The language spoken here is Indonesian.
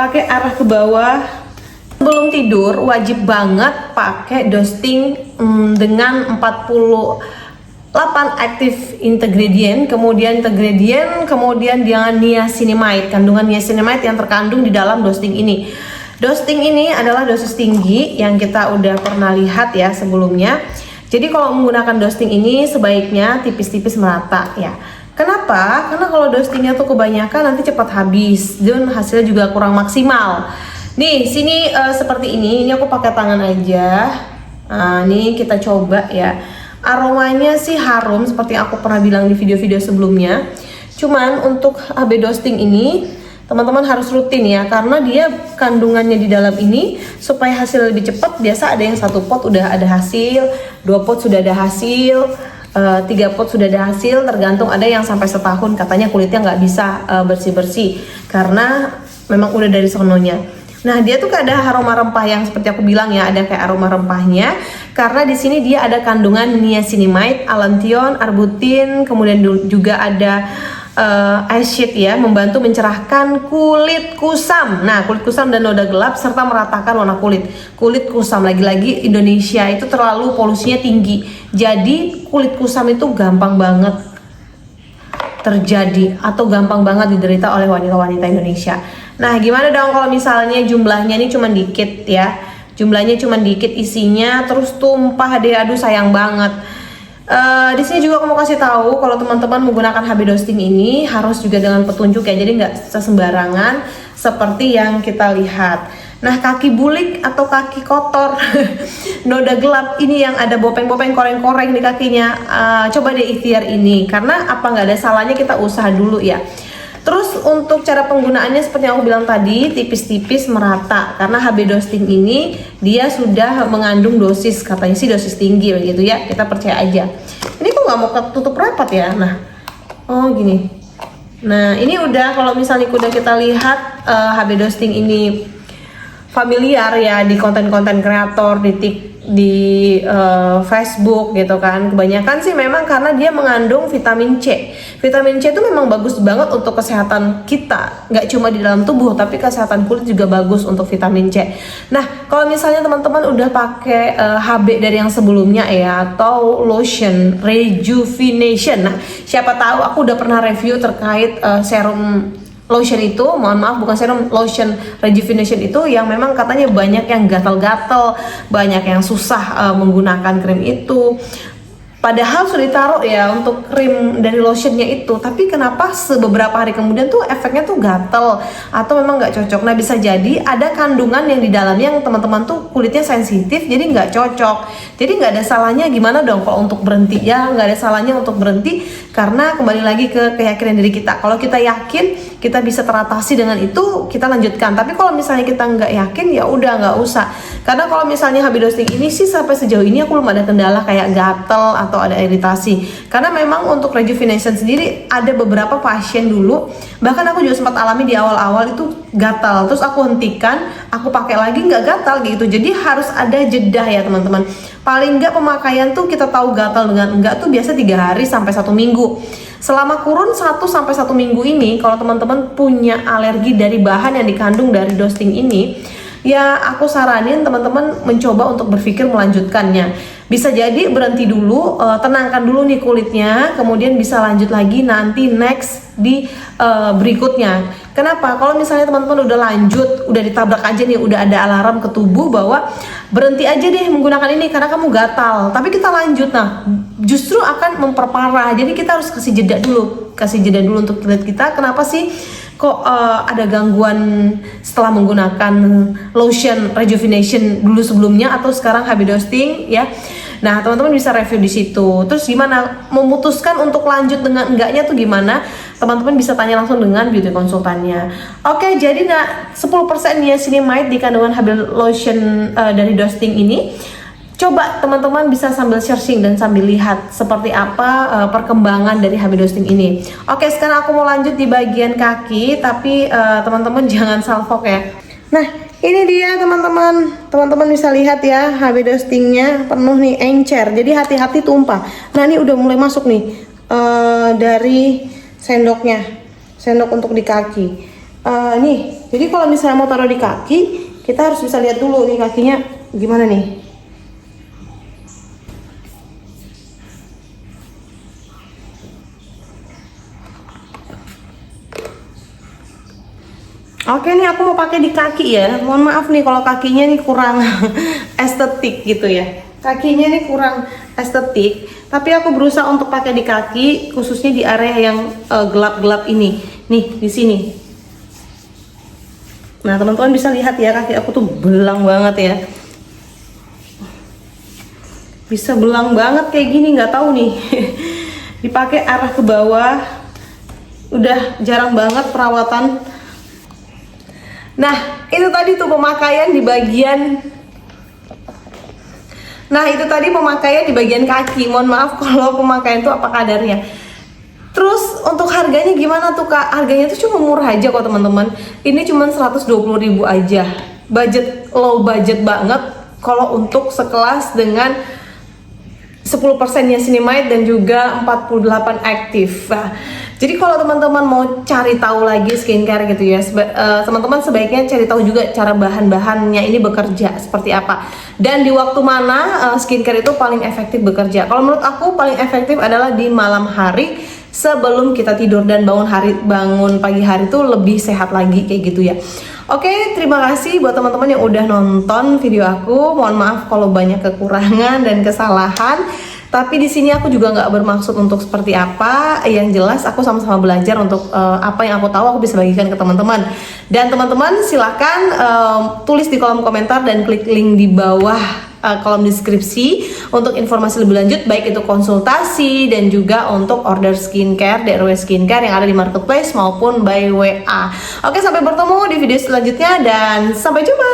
pakai arah ke bawah. Sebelum tidur wajib banget pakai Dosting dengan 48 active ingredient, kemudian dengan niacinamide, kandungan niacinamide yang terkandung di dalam Dosting ini. Dosting ini adalah dosis tinggi yang kita udah pernah lihat ya sebelumnya. Jadi kalau menggunakan Dosting ini sebaiknya tipis-tipis merata ya. Kenapa? Karena kalau Dostingnya tuh kebanyakan nanti cepat habis dan hasilnya juga kurang maksimal. Nih sini seperti ini aku pakai tangan aja. Nah nih kita coba ya. Aromanya sih harum seperti aku pernah bilang di video-video sebelumnya. Cuman untuk HB Dosting ini teman-teman harus rutin ya, karena dia kandungannya di dalam ini supaya hasil lebih cepat. Biasa ada yang 1 pot udah ada hasil, 2 pot sudah ada hasil, 3 pot sudah ada hasil, tergantung. Ada yang sampai setahun katanya kulitnya nggak bisa bersih-bersih karena memang udah dari sononya. Nah dia tuh ada aroma rempah yang seperti aku bilang ya, ada kayak aroma rempahnya karena di sini dia ada kandungan niacinamide, allantoin, arbutin, kemudian juga ada acid ya, membantu mencerahkan kulit kusam. Nah kulit kusam dan noda gelap serta meratakan warna kulit kusam. Lagi-lagi Indonesia itu terlalu polusinya tinggi, jadi kulit kusam itu gampang banget terjadi atau gampang banget diderita oleh wanita-wanita Indonesia. Nah gimana dong kalau misalnya jumlahnya ini cuma dikit ya, jumlahnya cuma dikit, isinya terus tumpah deh, aduh sayang banget. Di sini juga aku mau kasih tahu kalau teman-teman menggunakan HB Dosting ini harus juga dengan petunjuk ya, jadi nggak sembarangan seperti yang kita lihat. Nah kaki bulik atau kaki kotor noda gelap ini yang ada bopeng-bopeng, koreng-koreng di kakinya, coba deh ikhtiar ini, karena apa nggak ada salahnya kita usaha dulu ya. Terus untuk cara penggunaannya seperti yang aku bilang tadi, tipis-tipis merata karena HB Dosting ini dia sudah mengandung dosis, katanya sih dosis tinggi begitu ya, kita percaya aja. Ini kok nggak mau ketutup rapat ya. Nah oh gini, nah ini udah, kalau misalnya udah kita lihat HB Dosting ini familiar ya di konten-konten kreator di Facebook gitu kan. Kebanyakan sih memang karena dia mengandung vitamin C. Vitamin C itu memang bagus banget untuk kesehatan kita, nggak cuma di dalam tubuh tapi kesehatan kulit juga bagus untuk vitamin C. Nah kalau misalnya teman-teman udah pakai HB dari yang sebelumnya ya, atau lotion rejuvenation, nah siapa tahu aku udah pernah review terkait serum lotion itu, mohon maaf bukan serum, lotion rejuvenation itu yang memang katanya banyak yang gatal-gatal, banyak yang susah menggunakan krim itu. Padahal sudah ditaruh ya untuk krim dari lotionnya itu, tapi kenapa beberapa hari kemudian tuh efeknya tuh gatel atau memang nggak cocok. Nah bisa jadi ada kandungan yang di dalamnya yang teman-teman tuh kulitnya sensitif, jadi nggak cocok. Jadi nggak ada salahnya gimana dong kalau untuk berhenti ya, nggak ada salahnya untuk berhenti karena kembali lagi ke keyakinan diri kita. Kalau kita yakin kita bisa teratasi dengan itu, kita lanjutkan. Tapi kalau misalnya kita nggak yakin ya udah nggak usah. Karena kalau misalnya HB Dosting ini sih sampai sejauh ini aku belum ada kendala kayak gatel atau ada iritasi. Karena memang untuk rejuvenation sendiri ada beberapa pasien dulu, bahkan aku juga sempat alami di awal-awal itu gatal, terus aku hentikan, aku pakai lagi nggak gatal gitu. Jadi harus ada jeda ya teman-teman. Paling nggak pemakaian tuh kita tahu gatal dengan enggak tuh biasa 3 hari sampai 1 minggu. Selama kurun 1 sampai 1 minggu ini, kalau teman-teman punya alergi dari bahan yang dikandung dari Dosting ini, ya aku saranin teman-teman mencoba untuk berpikir melanjutkannya. Bisa jadi berhenti dulu, tenangkan dulu nih kulitnya, kemudian bisa lanjut lagi nanti next di berikutnya. Kenapa? Kalau misalnya teman-teman udah lanjut, udah ditabrak aja nih, udah ada alarm ke tubuh bahwa berhenti aja deh menggunakan ini karena kamu gatal, tapi kita lanjut, nah justru akan memperparah. Jadi kita harus kasih jeda dulu untuk kulit kita. Kenapa sih kok ada gangguan setelah menggunakan lotion rejuvenation dulu sebelumnya atau sekarang HB Dosting ya. Nah teman-teman bisa review di situ. Terus gimana memutuskan untuk lanjut dengan enggaknya tuh gimana? Teman-teman bisa tanya langsung dengan beauty konsultannya. Oke, jadi 10% niacinamide di kandungan HB lotion dari Dosting ini. Coba teman-teman bisa sambil searching dan sambil lihat seperti apa perkembangan dari HB Dosting ini. Oke, sekarang aku mau lanjut di bagian kaki, tapi teman-teman jangan salfok ya. Nah, ini dia teman-teman bisa lihat ya, HB Dostingnya penuh nih, encer. Jadi hati-hati tumpah. Nah, ini udah mulai masuk nih dari sendok untuk di kaki. Nih Jadi kalau misalnya mau taruh di kaki, kita harus bisa lihat dulu nih kakinya gimana nih. Oke nih aku mau pakai di kaki ya. Mohon maaf nih kalau kakinya nih kurang estetik gitu ya. Kakinya nih kurang estetik, tapi aku berusaha untuk pakai di kaki, khususnya di area yang gelap-gelap ini. Nih di sini. Nah teman-teman bisa lihat ya kaki aku tuh belang banget ya. Bisa belang banget kayak gini, nggak tahu nih. Dipakai arah ke bawah, udah jarang banget perawatan. Nah, itu tadi tuh pemakaian di bagian. Nah, itu tadi pemakaian di bagian kaki. Mohon maaf kalau pemakaian itu apa kadarnya. Terus untuk harganya gimana tuh Kak? Harganya tuh cuma murah aja kok teman-teman. Ini cuma 120.000 aja. Budget low budget banget kalau untuk sekelas dengan 10%-nya Niacinamide dan juga 48 aktif. Nah, jadi kalau teman-teman mau cari tahu lagi skincare gitu ya, teman-teman sebaiknya cari tahu juga cara bahan-bahannya ini bekerja seperti apa. Dan di waktu mana skincare itu paling efektif bekerja. Kalau menurut aku paling efektif adalah di malam hari sebelum kita tidur, dan bangun pagi hari itu lebih sehat lagi kayak gitu ya. Oke, terima kasih buat teman-teman yang udah nonton video aku. Mohon maaf kalau banyak kekurangan dan kesalahan. Tapi di sini aku juga nggak bermaksud untuk seperti apa. Yang jelas aku sama-sama belajar untuk apa yang aku tahu aku bisa bagikan ke teman-teman. Dan teman-teman silakan tulis di kolom komentar dan klik link di bawah kolom deskripsi untuk informasi lebih lanjut, baik itu konsultasi dan juga untuk order skincare DRW Skincare yang ada di marketplace maupun by WA. Oke, sampai bertemu di video selanjutnya dan sampai jumpa.